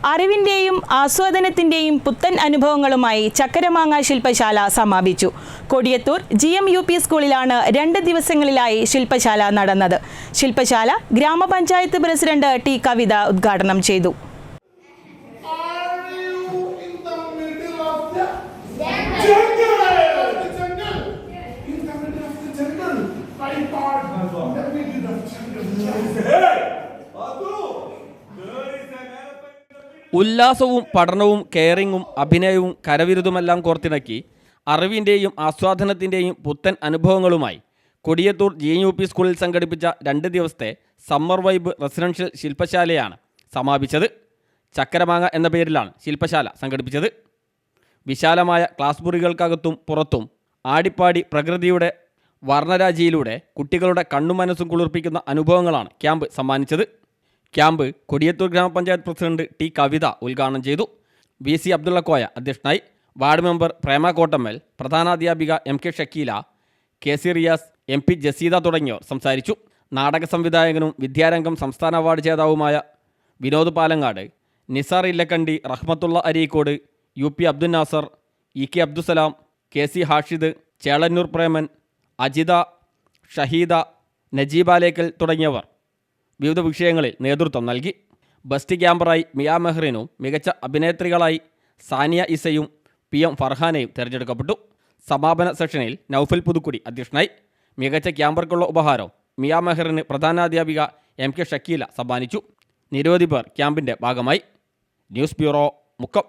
അറിവിൻ്റെയും ആസ്വാദനത്തിൻ്റെയും പുത്തൻ അനുഭവങ്ങളുമായി ചക്കരമാങ്ങ ശില്പശാല സമാപിച്ചു. കൊടിയത്തൂർ GMUP സ്കൂളിലാണ് 2 ദിവസങ്ങളിലായി ശില്പശാല നടന്നത്. ശില്പശാല ഗ്രാമപഞ്ചായത്ത് പ്രസിഡന്റ് T. കവിത ഉദ്ഘാടനം ചെയ്തു. ഉല്ലാസവും പഠനവും കെയറിങ്ങും അഭിനയവും കരവിരുതുമെല്ലാം കോർത്തിണക്കി അറിവിൻ്റെയും ആസ്വാദനത്തിൻ്റെയും പുത്തൻ അനുഭവങ്ങളുമായി കൊടിയത്തൂർ GMUP സ്കൂളിൽ സംഘടിപ്പിച്ച 2 ദിവസത്തെ സമ്മർ വൈബ് റെസിഡൻഷ്യൽ ശില്പശാലയാണ് സമാപിച്ചത്. ചക്കരമാങ്ങ എന്ന പേരിലാണ് ശില്പശാല സംഘടിപ്പിച്ചത്. വിശാലമായ ക്ലാസ് മുറികൾക്കകത്തും പുറത്തും ആടിപ്പാടി പ്രകൃതിയുടെ വർണ്ണരാജിയിലൂടെ കുട്ടികളുടെ കണ്ണും മനസ്സും കുളിർപ്പിക്കുന്ന അനുഭവങ്ങളാണ് ക്യാമ്പ് സമ്മാനിച്ചത്. ക്യാമ്പ് കൊടിയത്തൂർ ഗ്രാമപഞ്ചായത്ത് പ്രസിഡന്റ് T. കവിത ഉദ്ഘാടനം ചെയ്തു. VC അബ്ദുള്ളക്കോയ അധ്യക്ഷനായി. വാർഡ് മെമ്പർ പ്രേമ കോട്ടമ്മൽ, പ്രധാനാധ്യാപിക MK Shakeela, KC Riyas, MP Jaseeda തുടങ്ങിയവർ സംസാരിച്ചു. നാടക സംവിധായകനും വിദ്യാരംഗം സംസ്ഥാന അവാർഡ് ജേതാവുമായ Vinod Palangad, Nisar Illakkandi, Rahmathulla Areekode, UP Abdul Nasar, EK Abdussalam, KC Hashid, Chelannur Preman, Ajitha, Shaheeda, Najeebalekkal തുടങ്ങിയവർ വിവിധ വിഷയങ്ങളിൽ നേതൃത്വം നൽകി. ബെസ്റ്റ് ക്യാമ്പറായി മിയ മെഹ്റിനും മികച്ച അഭിനേത്രികളായി സാനിയ ഇസയും PM ഫർഹാനയും തിരഞ്ഞെടുക്കപ്പെട്ടു. സമാപന സെഷനിൽ നൗഫൽ പുതുക്കുടി അധ്യക്ഷനായി. മികച്ച ക്യാമ്പർക്കുള്ള ഉപഹാരം മിയ മെഹ്റിന് പ്രധാനാധ്യാപിക MK ഷക്കീല സമ്മാനിച്ചു. നിരവധി പേർ ക്യാമ്പിൻ്റെ ഭാഗമായി. News bureau, Mukkam.